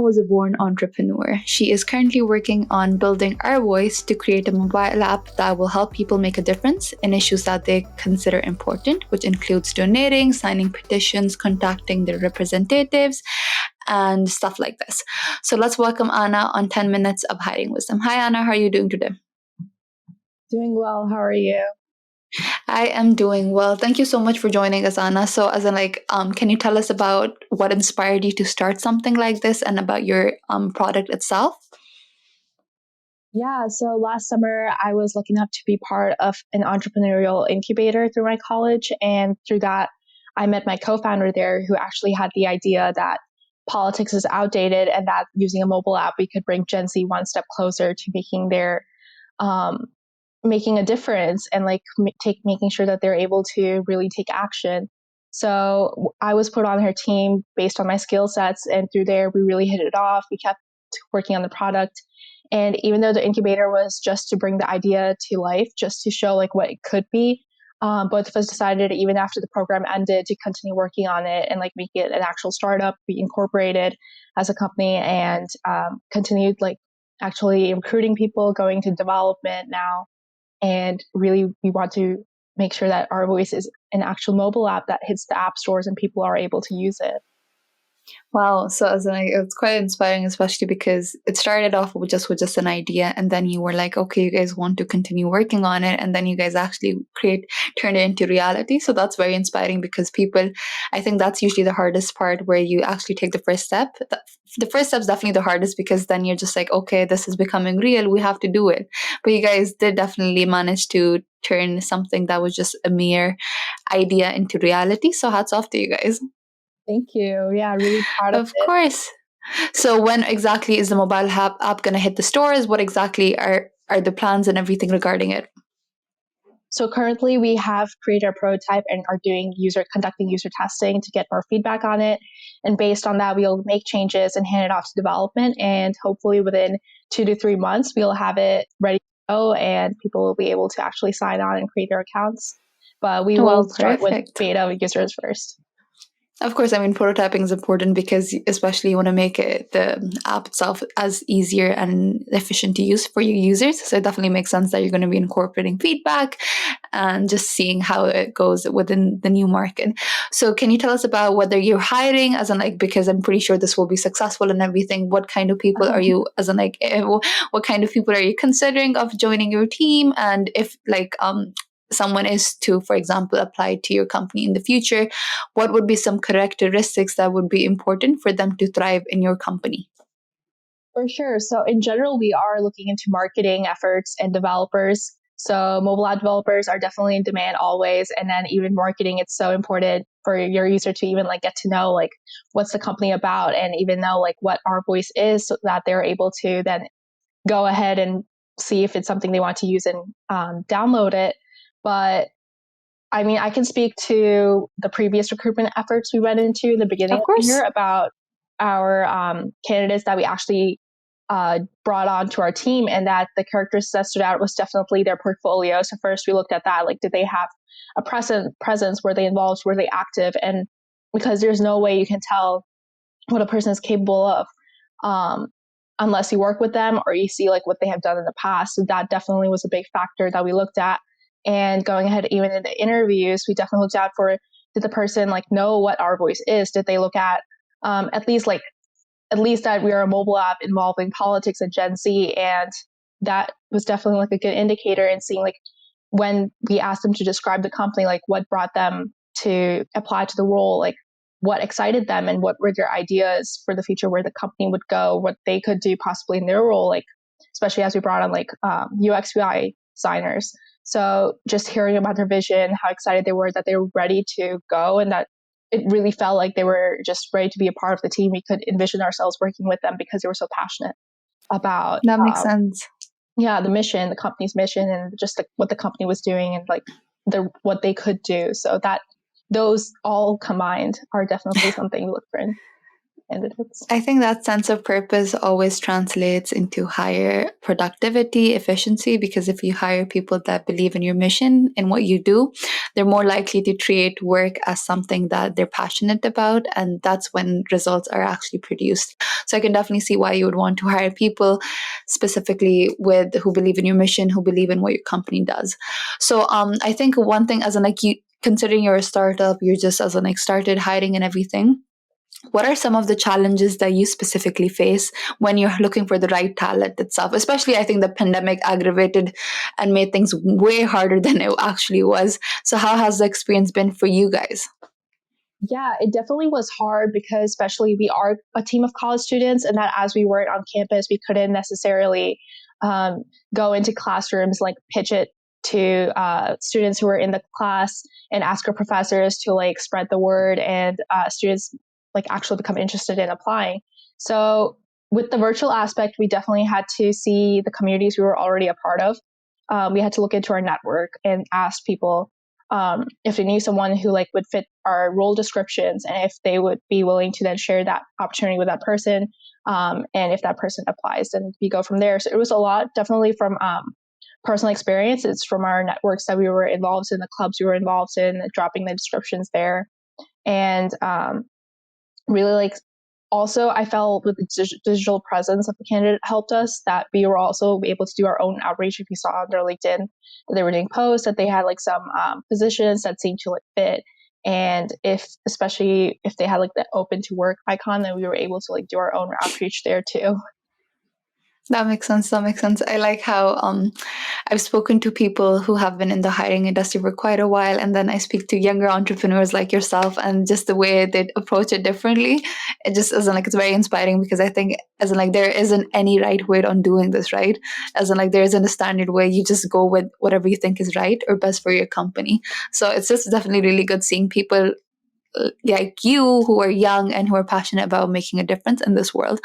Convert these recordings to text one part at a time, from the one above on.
was a born entrepreneur. She is currently working on building our voice to create a mobile app that will help people make a difference in issues that they consider important, which includes donating, signing petitions, contacting their representatives, and stuff like this. So let's welcome Anna on 10 Minutes of Hiding Wisdom. Hi, Anna. How are you doing today? Doing well. How are you? I am doing well. Thank you so much for joining us, Anna. So, can you tell us about what inspired you to start something like this and about your product itself? Yeah, so last summer I was lucky enough to be part of an entrepreneurial incubator through my college. And through that, I met my co founder there who actually had the idea that politics is outdated and that using a mobile app, we could bring Gen Z one step closer to making a difference and making sure that they're able to really take action. So I was put on her team based on my skill sets, and through there we really hit it off. We kept working on the product, and even though the incubator was just to bring the idea to life, just to show what it could be, both of us decided even after the program ended to continue working on it and make it an actual startup. We incorporated as a company and continued actually recruiting people, going to development now. And really, we want to make sure that our voice is an actual mobile app that hits the app stores and people are able to use it. Wow. So it's quite inspiring, especially because it started off with just an idea, and then you were like, okay, you guys want to continue working on it, and then you guys actually turn it into reality. So that's very inspiring because I think that's usually the hardest part where you actually take the first step. The first step is definitely the hardest because then you're just like, okay, this is becoming real. We have to do it. But you guys did definitely manage to turn something that was just a mere idea into reality. So hats off to you guys. Thank you. Yeah, really proud of Of it. course. So when exactly is the mobile app going to hit the stores? What exactly are the plans and everything regarding it? So currently we have created a prototype and are conducting user testing to get more feedback on it. And based on that, we'll make changes and hand it off to development. And hopefully within 2 to 3 months, we'll have it ready to go and people will be able to actually sign on and create their accounts. But we will start with beta users first. Of course, I mean, prototyping is important because especially you want to make the app itself as easier and efficient to use for your users. So it definitely makes sense that you're going to be incorporating feedback and just seeing how it goes within the new market. So can you tell us about whether you're hiring because I'm pretty sure this will be successful and everything, what kind of people are you what kind of people are you considering of joining your team? And if someone is to, for example, apply to your company in the future, what would be some characteristics that would be important for them to thrive in your company? For sure. So in general, we are looking into marketing efforts and developers. So mobile app developers are definitely in demand always. And then even marketing, it's so important for your user to even get to know what's the company about and even know what our voice is so that they're able to then go ahead and see if it's something they want to use and download it. But I mean, I can speak to the previous recruitment efforts we went into in the beginning of the year about our candidates that we actually brought on to our team, and that the characteristics that stood out was definitely their portfolio. So first we looked at that, did they have a presence? Were they involved? Were they active? And because there's no way you can tell what a person is capable of unless you work with them or you see what they have done in the past. So that definitely was a big factor that we looked at. And going ahead, even in the interviews, we definitely looked out for, did the person know what our voice is? Did they look at at least that we are a mobile app involving politics and Gen Z? And that was definitely a good indicator in seeing when we asked them to describe the company, what brought them to apply to the role, what excited them and what were their ideas for the future, where the company would go, what they could do possibly in their role, especially as we brought on UX UI designers. So just hearing about their vision, how excited they were that they were ready to go, and that it really felt like they were just ready to be a part of the team. We could envision ourselves working with them because they were so passionate about that makes sense. Yeah, the mission, the company's mission, and just what the company was doing and what they could do. So that those all combined are definitely something to look for in candidates. I think that sense of purpose always translates into higher productivity, efficiency, because if you hire people that believe in your mission and what you do, they're more likely to treat work as something that they're passionate about, and that's when results are actually produced. So I can definitely see why you would want to hire people specifically with who believe in your mission, who believe in what your company does. So I think one thing, as in like you, considering you're a startup, you're just as in like started hiring and everything, what are some of the challenges that you specifically face when you're looking for the right talent itself? Especially, I think the pandemic aggravated and made things way harder than it actually was. So, how has the experience been for you guys? Yeah, it definitely was hard because, especially, we are a team of college students, and that as we weren't on campus, we couldn't necessarily um, go into classrooms, like pitch it to students who were in the class and ask our professors to like spread the word, and students like actually become interested in applying. So, with the virtual aspect, we definitely had to see the communities we were already a part of. We had to look into our network and ask people if they knew someone who like would fit our role descriptions, and if they would be willing to then share that opportunity with that person, and if that person applies, then we go from there. So it was a lot, definitely from personal experience. It's from our networks that we were involved in, the clubs we were involved in, dropping the descriptions there, and really like also I felt with the digital presence of the candidate helped us, that we were also able to do our own outreach. If you saw on their LinkedIn that they were doing posts, that they had like some positions that seemed to like fit, and if especially if they had like the open to work icon, then we were able to like do our own outreach there too. That makes sense. That makes sense. I like how I've spoken to people who have been in the hiring industry for quite a while, and then I speak to younger entrepreneurs like yourself, and just the way they approach it differently, it just isn't like it's very inspiring because I think as in like there isn't any right way on doing this, right? As in like there isn't a standard way. You just go with whatever you think is right or best for your company. So it's just definitely really good seeing people like you who are young and who are passionate about making a difference in this world.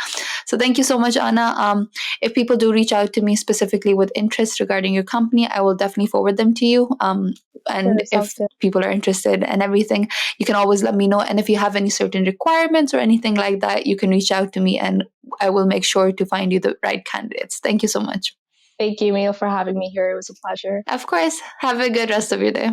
So thank you so much, Anna. If people do reach out to me specifically with interest regarding your company, I will definitely forward them to you. Sure, And sounds if good. people are interested and everything, you can always let me know. And if you have any certain requirements or anything like that, you can reach out to me and I will make sure to find you the right candidates. Thank you so much. Thank you, Mia, for having me here. It was a pleasure. Of course, have a good rest of your day.